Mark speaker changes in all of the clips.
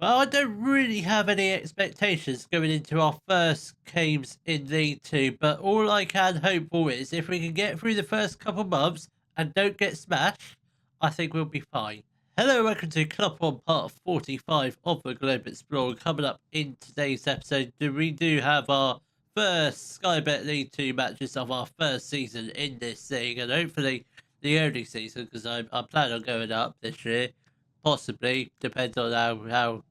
Speaker 1: Well, I don't really have any expectations going into our first games in League Two, but all I can hope for is if we can get through the first couple months and don't get smashed, I think we'll be fine. Hello, welcome to Club One, part 45 of the Globe Explorer. Coming up in today's episode, we do have our first Sky Bet League Two matches of our first season in this league, and hopefully the only season because I plan on going up this year. Possibly, depends on how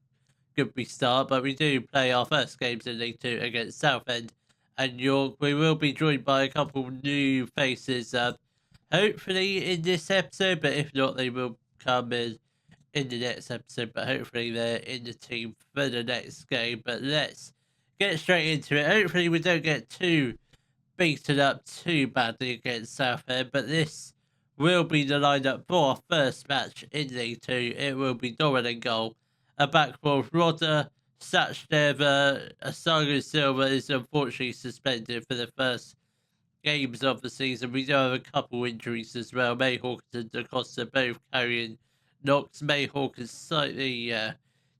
Speaker 1: good we start, but we do play our first games in League Two against Southend and York. We will be joined by a couple new faces, hopefully in this episode, but if not, they will come in the next episode. But hopefully, they're in the team for the next game. But let's get straight into it. Hopefully, we don't get too beaten up too badly against Southend, but this will be the lineup for our first match in League Two. It will be Doran in goal. A back four, Rodder, Sachdeva, Asago Silva is unfortunately suspended for the first games of the season. We do have a couple injuries as well. Mayhawk and Da Costa both carrying knocks. Mayhawk is slightly,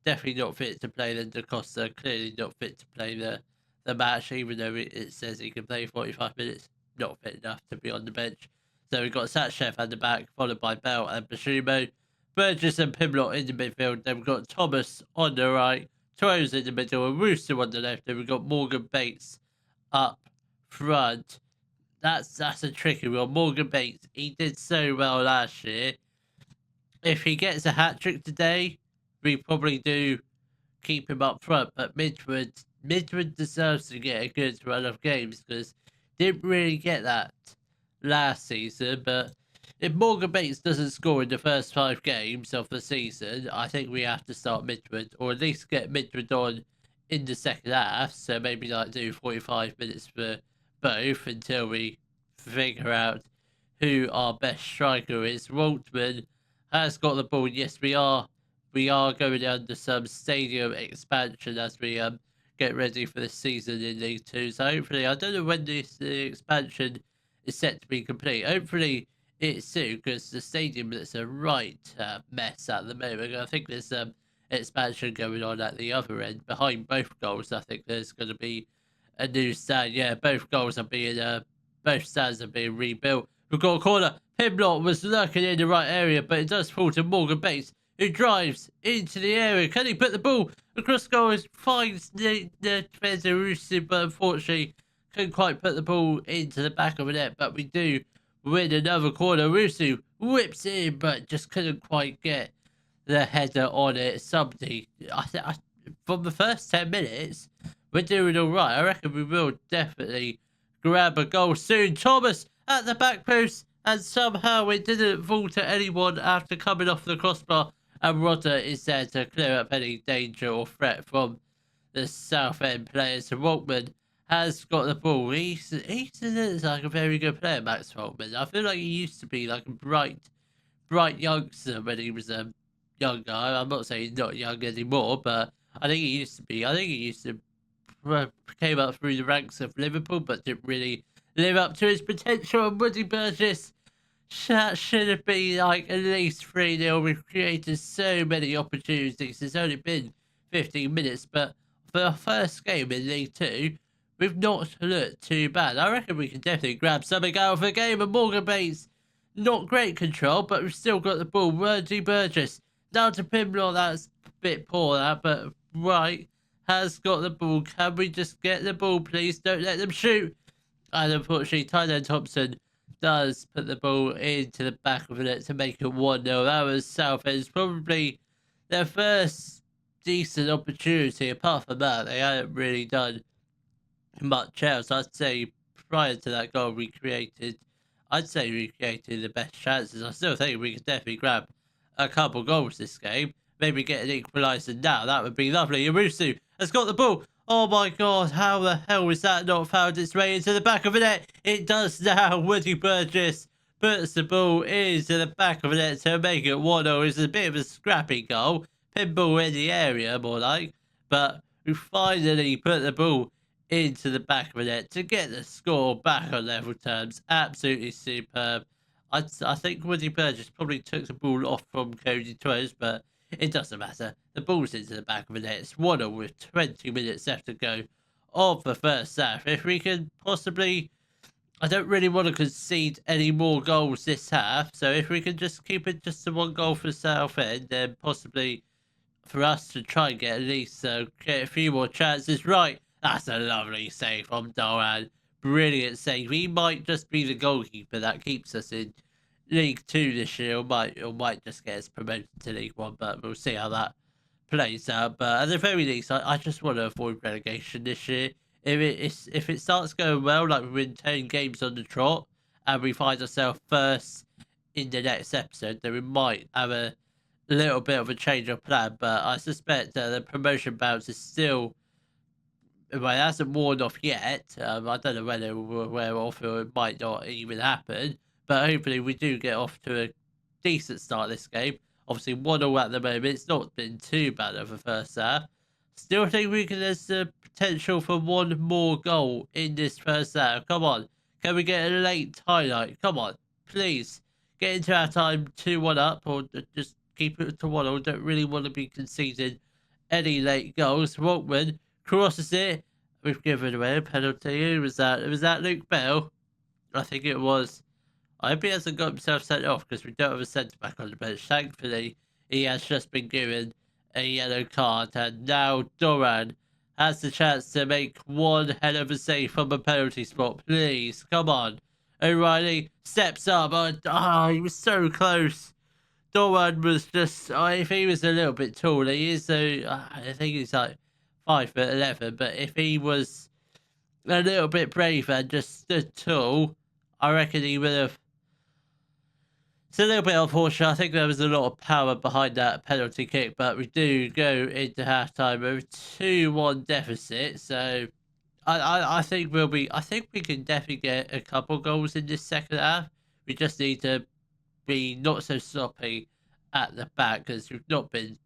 Speaker 1: definitely not fit to play. Then Da Costa clearly not fit to play the match, even though it says he can play 45 minutes. Not fit enough to be on the bench. So we've got Satchev at the back, followed by Bell and Bashumo. Burgess and Pimlott in the midfield. Then we've got Thomas on the right, Torres in the middle, and Rooster on the left. Then we've got Morgan Bates up front. That's a tricky one. Morgan Bates, he did so well last year. If he gets a hat trick today, we probably do keep him up front. But Midwood deserves to get a good run of games because didn't really get that last season. But if Morgan Bates doesn't score in the first 5 games of the season, I think we have to start Midwood, or at least get Midwood on in the second half. So maybe like do 45 minutes for both until we figure out who our best striker is. Waltman has got the ball. Yes, we are going under some stadium expansion as we get ready for the season in League Two. So hopefully, I don't know when this expansion is set to be complete. Hopefully it's soon because the stadium is a right mess at the moment. I think there's expansion going on at the other end behind both goals. I think there's going to be a new stand. Yeah, both stands are being rebuilt. We've got a corner. Pimlott was lurking in the right area, but it does fall to Morgan Bates, who drives into the area. Can he put the ball across goal? Finds the defender Rusu, but unfortunately couldn't quite put the ball into the back of the net. But we do win another corner. Rusu whips in, but just couldn't quite get the header on it. Somebody, from the first 10 minutes, we're doing all right. I reckon we will definitely grab a goal soon. Thomas at the back post, and somehow it didn't fall to anyone after coming off the crossbar. And Rodder is there to clear up any danger or threat from the Southend players. So Waltman has got the ball. He looks like a very good player, Max Waltman. I feel like he used to be like a bright youngster when he was younger. I'm not saying he's not young anymore, but I think he used to be. I think he used to came up through the ranks of Liverpool, but didn't really live up to his potential. And Woody Burgess, that should have been like at least 3-0. We've created so many opportunities. It's only been 15 minutes, but for our first game in League Two, we've not looked too bad. I reckon we can definitely grab something out of the game. And Morgan Bates, not great control, but we've still got the ball. Woody Burgess down to Pimlott. That's a bit poor, that, but right. Has got the ball. Can we just get the ball, please? Don't let them shoot. And unfortunately, Tyler Thompson does put the ball into the back of the net to make it 1-0. That was Southend's probably their first decent opportunity. Apart from that, they hadn't really done much else. I'd say prior to that goal I'd say we created the best chances. I still think we could definitely grab a couple goals this game. Maybe get an equaliser now. That would be lovely. Yarusu has got the ball. Oh my god, how the hell is that not found its way into the back of the net? It does now. Woody Burgess puts the ball into the back of the net to make it 1-0. It's a bit of a scrappy goal. Pinball in the area, more like. But we finally put the ball into the back of the net to get the score back on level terms. Absolutely superb. I think Woody Burgess probably took the ball off from Cody Torres, but it doesn't matter. The ball's into the back of the net. It's 1-0 with 20 minutes left to go of the first half. If we can possibly, I don't really want to concede any more goals this half. So if we can just keep it just to 1 goal for Southend, then possibly for us to try and get at least get a few more chances. Right, that's a lovely save from Doran. Brilliant save. He might just be the goalkeeper that keeps us in League Two this year, or might just get us promoted to League One, but we'll see how that plays out. But at the very least, I just want to avoid relegation this year. If it starts going well, like we win 10 games on the trot, and we find ourselves first in the next episode, then we might have a little bit of a change of plan. But I suspect the promotion bounce is still, well, it hasn't worn off yet. I don't know whether it will wear off or it might not even happen. But hopefully we do get off to a decent start this game. Obviously 1-0 at the moment. It's not been too bad of a first half. Still think there's the potential for one more goal in this first half. Come on. Can we get a late highlight? Come on. Please. Get into our time 2-1 up, or just keep it to 1-0. Don't really want to be conceding any late goals. Walkman crosses it. We've given away a penalty. Who was that? Was that Luke Bell? I think it was. I hope he hasn't got himself sent off, because we don't have a centre back on the bench. Thankfully, he has just been given a yellow card, and now Doran has the chance to make one hell of a save from a penalty spot. Please, come on. O'Reilly steps up. He was so close. Doran was just, if he was a little bit taller, he is, I think he's like 5'11", but if he was a little bit braver and just stood tall, I reckon he would have. It's a little bit unfortunate. I think there was a lot of power behind that penalty kick, but we do go into halftime with a 2-1 deficit. So I think I think we can definitely get a couple goals in this second half. We just need to be not so sloppy at the back, because we've not been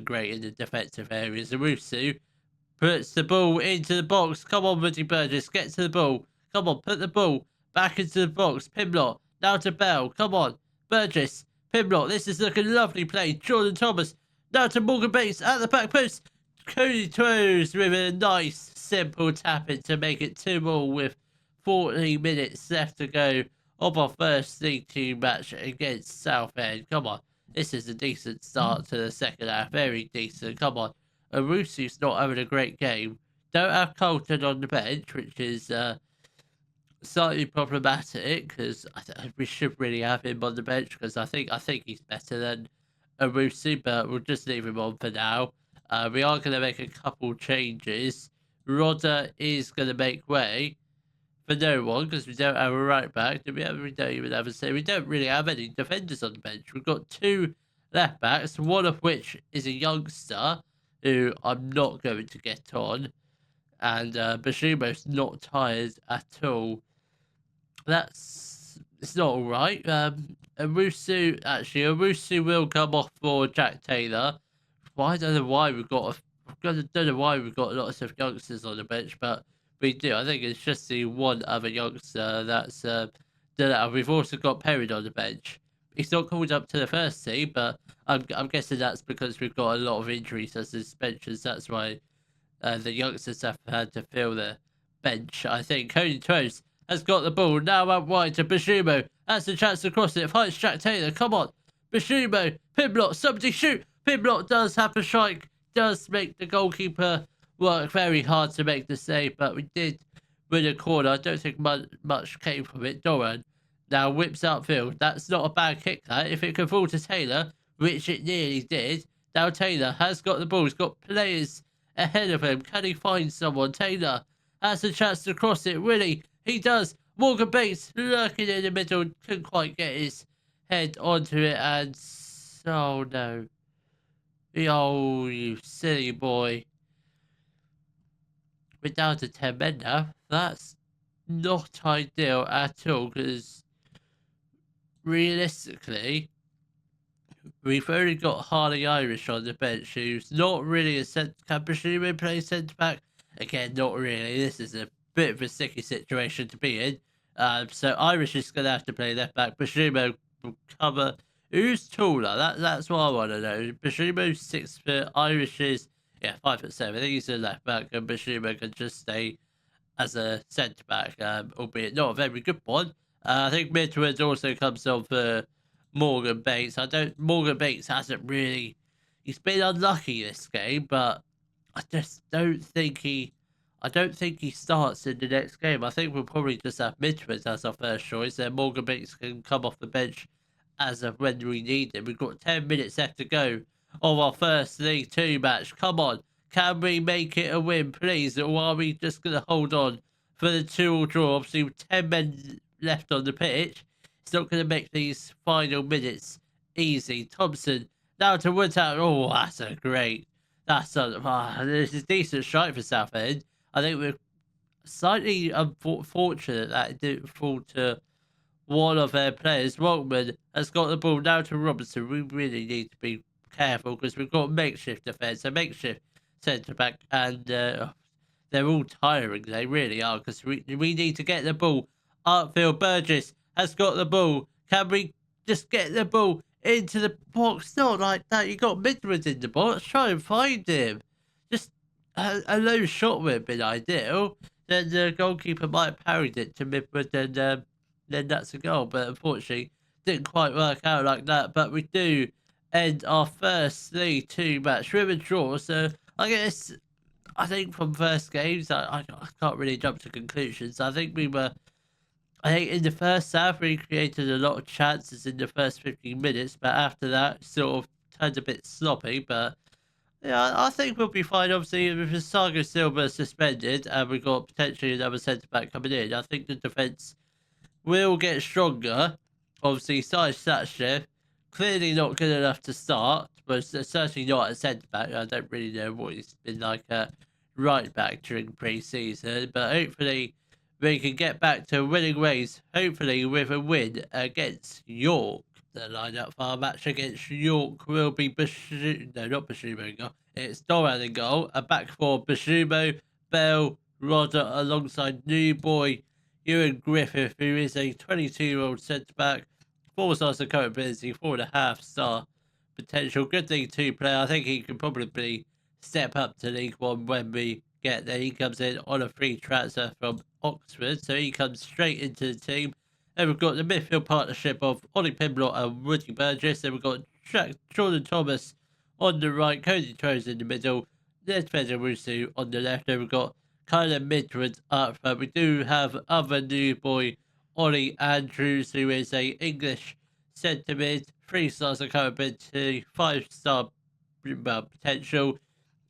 Speaker 1: great in the defensive areas. Owusu puts the ball into the box. Come on, Woody Burgess, get to the ball. Come on, put the ball back into the box. Pimlott now to Bell. Come on. Burgess, Pimlott, this is looking lovely play. Jordan Thomas, now to Morgan Bates at the back post. Cody Toes with a nice, simple tap in to make it 2-2 with 14 minutes left to go of our first League 2 match against Southend. Come on, this is a decent start to the second half. Very decent. Come on. Owusu's not having a great game. Don't have Colton on the bench, which is slightly problematic, because we should really have him on the bench, because I think he's better than Owusu, but we'll just leave him on for now. We are going to make a couple changes. Rodder is going to make way for no one, because we don't have a right back. We don't even have we don't really have any defenders on the bench. We've got 2 left backs, one of which is a youngster who I'm not going to get on, and Bashumo's not tired at all. It's not all right. Owusu will come off for Jack Taylor. I don't know why we've got lots of youngsters on the bench, but we do. I think it's just the one other youngster that's done that. We've also got Perrin on the bench. He's not called up to the first team, but I'm guessing that's because we've got a lot of injuries and suspensions. That's why the youngsters have had to fill the bench. I think Cody Toast has got the ball now out wide to Bashumo. That's the chance to cross it. Finds Jack Taylor. Come on, Bashumo, Pimlott, somebody shoot. Pimlott does have a strike. Does make the goalkeeper work very hard to make the save, but we did win a corner. I don't think much came from it. Doran now whips outfield. That's not a bad kick, that. If it can fall to Taylor, which it nearly did. Now Taylor has got the ball. He's got players ahead of him. Can he find someone? Taylor has a chance to cross it. Really? He does. Morgan Bates lurking in the middle. Couldn't quite get his head onto it. And oh no. Oh, you silly boy. We're down to 10 men now. That's not ideal at all, because realistically, we've only got Harley Irish on the bench, who's not really a centre. Can Bashumo play centre back? Again, not really. This is a bit of a sticky situation to be in. So Irish is going to have to play left back. Bashumo will cover Who's taller? That's what I want to know. Bashumo's 6 foot. Irish is 5'7". He's a left back, and Bashumo can just stay as a centre back, albeit not a very good one. I think midwards also comes on for Morgan Bates. Morgan Bates hasn't really. He's been unlucky this game, but I just don't think he. I don't think he starts in the next game. I think we'll probably just have midwards as our first choice, and Morgan Bates can come off the bench as of when we need him. We've got 10 minutes left to go of our first League Two match. Come on. Can we make it a win, please? Or are we just going to hold on for the 2-2 draw? Obviously, with 10 men left on the pitch, it's not going to make these final minutes easy. Thompson, now to Woodhouse. Oh, that's a great. This is a decent strike for Southend. I think we're slightly unfortunate that it didn't fall to one of their players. Walkman has got the ball now to Robinson. We really need to be careful because we've got makeshift defence, a makeshift centre back, and they're all tiring. They really are, because we need to get the ball upfield. Burgess has got the ball. Can we just get the ball into the box? Not like that. You got Midwards in the box. Try and find him. Just a low shot would have been ideal. Then the goalkeeper might have parried it to Midwards, and then that's a goal. But unfortunately, didn't quite work out like that. But we do end our first League Two match with a draw. So I think from first games, I can't really jump to conclusions. I think in the first half, we created a lot of chances in the first 15 minutes, but after that, sort of turned a bit sloppy. But yeah, I think we'll be fine. Obviously, with Saga Silva suspended, and we've got potentially another centre back coming in, I think the defence will get stronger. Obviously, Sai Satchev, clearly not good enough to start, but certainly not a centre back. I don't really know what he's been like at right back during pre-season, but hopefully we can get back to winning ways, hopefully with a win against York. The lineup for our match against York will be not Bashumo. It's Doran in goal. A back four: Bashumo, Bell, Rodder alongside new boy Ewan Griffith, who is a 22-year-old centre back. 4 stars of current ability, 4.5-star potential. Good League Two player. I think he can probably step up to League One when we get there. He comes in on a free transfer from Oxford, so he comes straight into the team. Then we've got the midfield partnership of Ollie Pimblott and Woody Burgess. Then we've got Jordan Thomas on the right, Cody Troes in the middle, there's Pedro Rusu on the left. Then we've got Kylan Midwards up front. We do have other new boy Ollie Andrews, who is a English centre mid, 3 stars of capability, 5-star potential.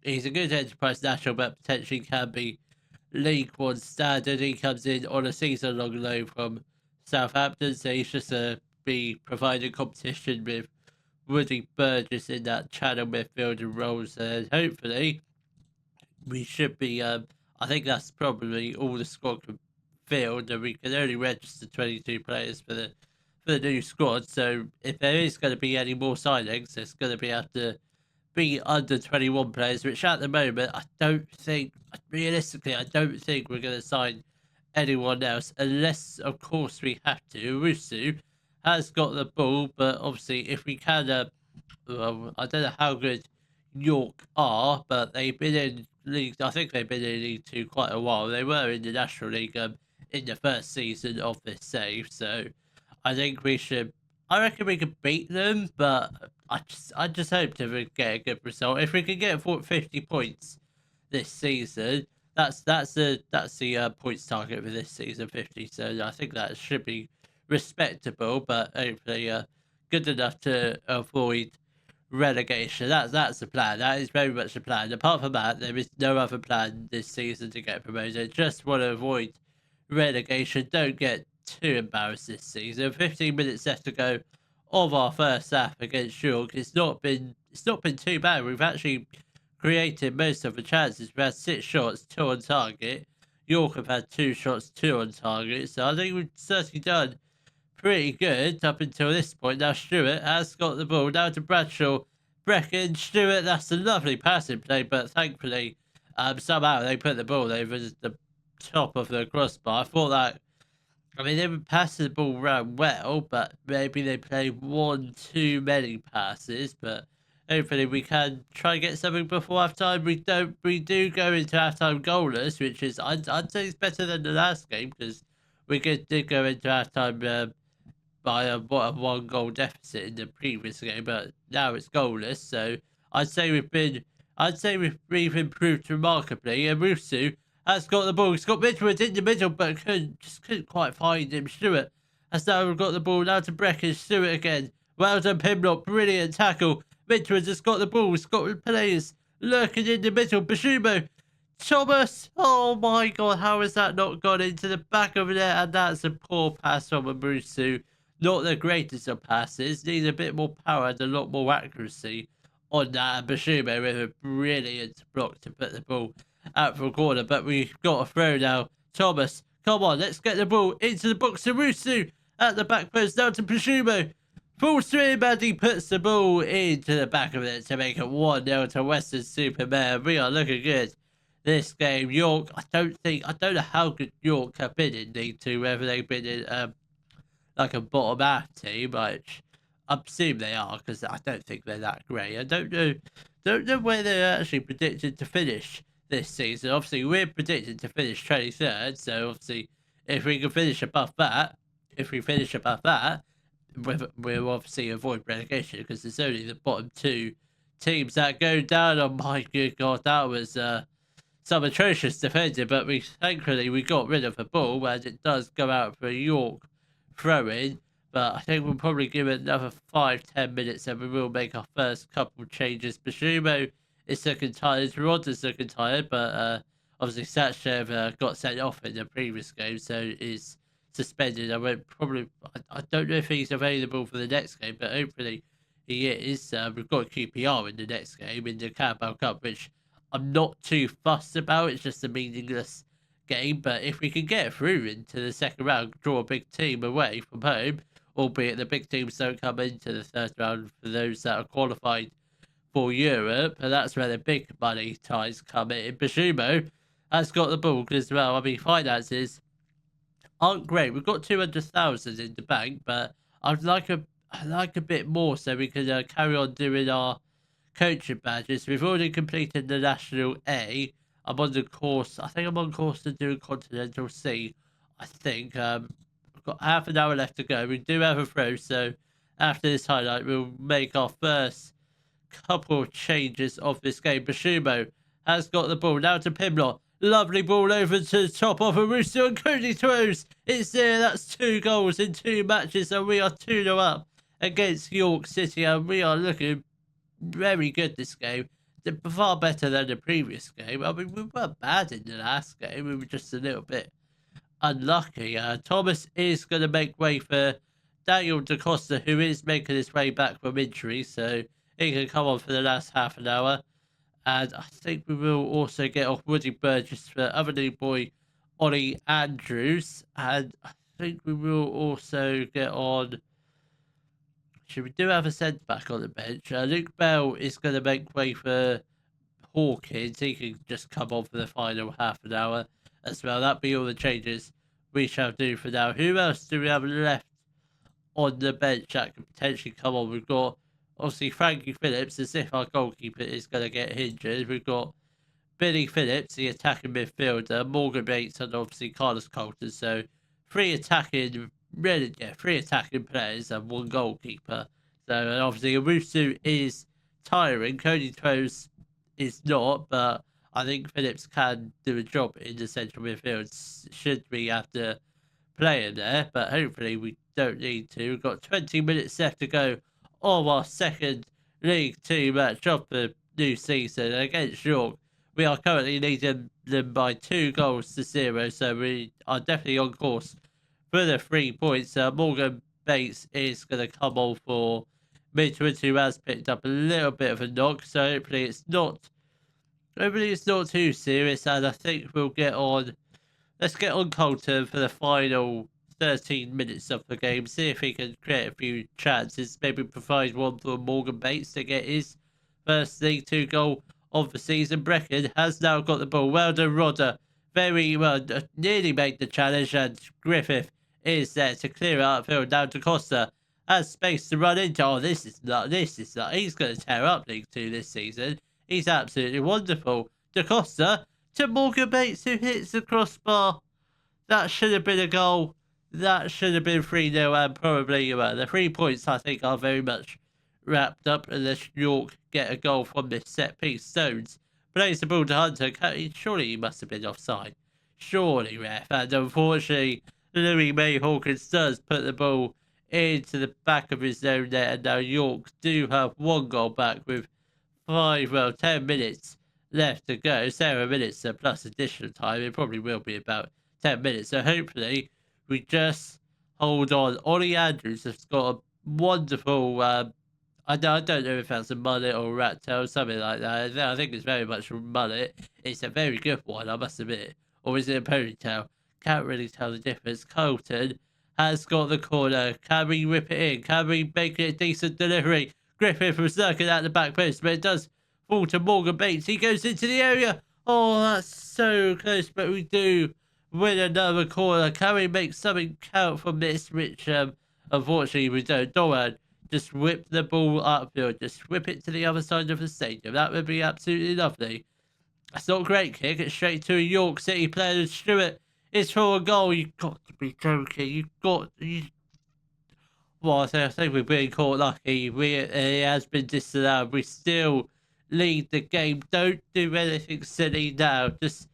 Speaker 1: He's a good enterprise national, but potentially can be League One standard. He comes in on a season-long loan from Southampton, so he's just be providing competition with Woody Burgess in that channel midfielder roles, and hopefully we should be. I think that's probably all the squad can field, and we can only register 22 players for the new squad. So if there is going to be any more signings, it's going to have to be under 21 players, which at the moment I don't think we're going to sign anyone else, unless of course we have to. Rusu has got the ball, but obviously if we can, I don't know how good York are, but they've been in league. I think they've been in League Two quite a while. They were in the National League in the first season of this save, so I think we should. I reckon we could beat them, but I just hope to get a good result. If we can get 50 points this season, that's the points target for this season, 50. So I think that should be respectable, but hopefully good enough to avoid relegation. That's the plan. That is very much the plan. Apart from that, there is no other plan this season to get promoted. Just want to avoid relegation. Don't get too embarrassed this season. 15 minutes left to go of our first half against York. It's not been too bad. We've actually created most of the chances. We've had 6 shots, 2 on target. York have had 2 shots, 2 on target. So I think we've certainly done pretty good up until this point. Now Stewart has got the ball. Now to Bradshaw. Brecken, Stewart, that's a lovely passing play, but thankfully somehow they put the ball over the top of the crossbar. I thought that I mean, they were passing the ball around well, but maybe they played one too many passes. But hopefully, we can try and get something before halftime. We do go into halftime goalless, which is I'd say it's better than the last game because did go into halftime by a one goal deficit in the previous game, but now it's goalless. So I'd say we've improved remarkably. And Rusu has got the ball. He's got Midwood in the middle, but couldn't quite find him. Stewart has now got the ball now to Brecken. Stewart again. Well done, Pimlock. Brilliant tackle. Midwood has got the ball. Scotland players lurking in the middle. Bashumo. Thomas. Oh my God. How has that not gone into the back of the net? And that's a poor pass from Rusu. Not the greatest of passes. Needs a bit more power and a lot more accuracy on that. And Bashumo with a brilliant block to put the ball out for a corner. But we've got a throw now. Thomas, come on, let's get the ball into the box to Rusu at the back post. Down to Bashumo. Full stream, and he puts the ball into the back of it to make it 1-0 to Weston-Super-Mare. We are looking good this game. York, I don't know how good York have been in League Two, whether they've been in like a bottom half team, which I presume they are because I don't think they're that great. I don't know where they're actually predicted to finish this season. Obviously, we're predicted to finish 23rd, so obviously, if we can finish above that, we'll obviously avoid relegation because it's only the bottom two teams that go down. Oh my good God, that was some atrocious defending, but thankfully we got rid of the ball and it does go out for York throw in. But I think we'll probably give it another 5-10 minutes and we will make our first couple changes. Bashumo is looking tired, Rod is looking tired, but obviously Satchev got sent off in the previous game, so is suspended. I don't know if he's available for the next game, but hopefully he is. We've got QPR in the next game in the Carabao Cup, which I'm not too fussed about. It's just a meaningless game, but if we can get through into the second round, draw a big team away from home, albeit the big teams don't come into the third round for those that are qualified for Europe, and that's where the big money ties come in. Bashumo has got the ball as well. I mean, finances aren't great. We've got 200,000 in the bank, but I'd like a bit more so we can carry on doing our coaching badges. We've already completed the National A. I'm on the course. I think I'm on course to do Continental C. I think we've got half an hour left to go. We do have a throw, so after this highlight, we'll make our first couple of changes of this game. Bashumo has got the ball now to Pimlock. Lovely ball over to the top of Arusu, and Cody throws. It's there. That's 2 goals in 2 matches, and we are 2-0 up against York City, and we are looking very good this game. Far better than the previous game. I mean, we weren't bad in the last game. We were just a little bit unlucky. Thomas is going to make way for Daniel Da Costa, who is making his way back from injury, so he can come on for the last half an hour. And I think we will also get off Woody Burgess for other new boy Ollie Andrews. And I think we will also get on. We do have a centre back on the bench. Luke Bell is going to make way for Hawkins. He can just come on for the final half an hour as well. That'll be all the changes we shall do for now. Who else do we have left on the bench that could potentially come on? We've got obviously Frankie Phillips, as if our goalkeeper is going to get injured. We've got Billy Phillips, the attacking midfielder, Morgan Bates, and obviously Carlos Colton. So 3 attacking players and 1 goalkeeper. So and obviously Owusu is tiring. Cody throws is not, but I think Phillips can do a job in the central midfield should we have to play him there. But hopefully we don't need to. We've got 20 minutes left to go on our second League 2 match of the new season against York. We are currently leading them by 2-0, so we are definitely on course for the 3 points. Morgan Bates is going to come on for Midwood, who has picked up a little bit of a knock, so hopefully it's not too serious, and I think we'll get on. Let's get on Colton for the final 13 minutes of the game, see if he can create a few chances, maybe provide one for Morgan Bates to get his first League 2 goal of the season. Brecken has now got the ball. Well done, Rodder. Very well, nearly made the challenge, and Griffith is there to clear out field. Down to Costa. Has space to run into. Oh, this is not. He's going to tear up League Two this season. He's absolutely wonderful. Da Costa to Morgan Bates, who hits the crossbar. That should have been a goal. That should have been 3-0, and probably the 3 points, I think, are very much wrapped up unless York get a goal from this set piece. Stones plays the ball to Hunter. Surely he must have been offside. Surely, ref. And unfortunately, Louis May Hawkins does put the ball into the back of his own net, and now York do have 1 goal back with 10 minutes left to go. 7 minutes plus additional time. It probably will be about 10 minutes. So hopefully we just hold on. Ollie Andrews has got a wonderful, I don't know if that's a mullet or a rat tail, something like that. I think it's very much a mullet. It's a very good one, I must admit. Or is it a ponytail? Can't really tell the difference. Colton has got the corner. Can we rip it in? Can we make it a decent delivery? Griffith was lurking at the back post, but it does fall to Morgan Bates. He goes into the area. Oh, that's so close, but we do win another corner. Can we make something count from this, which unfortunately we don't. Doran just whip the ball upfield. Just whip it to the other side of the stadium. That would be absolutely lovely. That's not a great kick. It's straight to a York City player. And Stewart is for a goal. You've got to be joking. Well, I think we've been caught lucky. It has been disallowed. We still lead the game. Don't do anything silly now. Just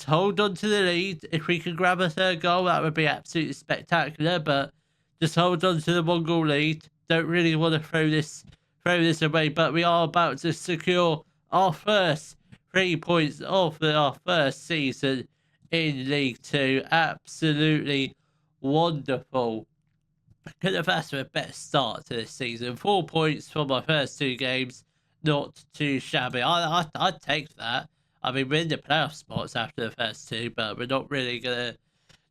Speaker 1: hold on to the lead. If we can grab a 3rd goal, that would be absolutely spectacular. But just hold on to the 1 goal lead. Don't really want to throw this away. But we are about to secure our first 3 points of our first season in League Two. Absolutely wonderful. Could have asked for a better start to this season. 4 points from my first 2 games. Not too shabby. I'd take that. I mean, we're in the playoff spots after the first 2, but we're not really gonna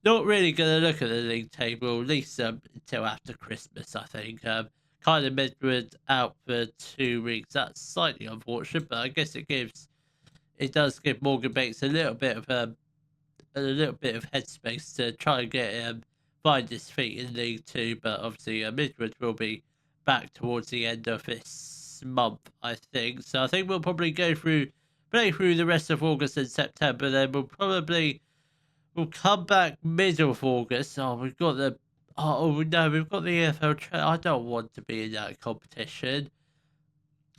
Speaker 1: look at the league table, at least until after Christmas, I think. Kind of Midwood out for 2 weeks. That's slightly unfortunate, but I guess it does give Morgan Bates a little bit of headspace to try and get find his feet in League Two. But obviously, Midwood will be back towards the end of this month, I think. So I think we'll probably play through the rest of August and September. Then we'll come back middle of August. We've got the EFL. I don't want to be in that competition.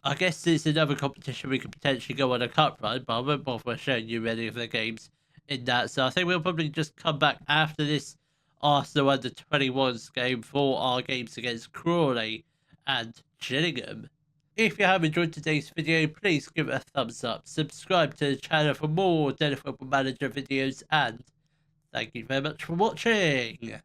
Speaker 1: I guess there's another competition we could potentially go on a cup run, but I won't bother showing you any of the games in that. So I think we'll probably just come back after this Arsenal under 21s game for our games against Crawley and Gillingham. If you have enjoyed today's video, please give it a thumbs up, subscribe to the channel for more Daily Football Manager videos, and thank you very much for watching.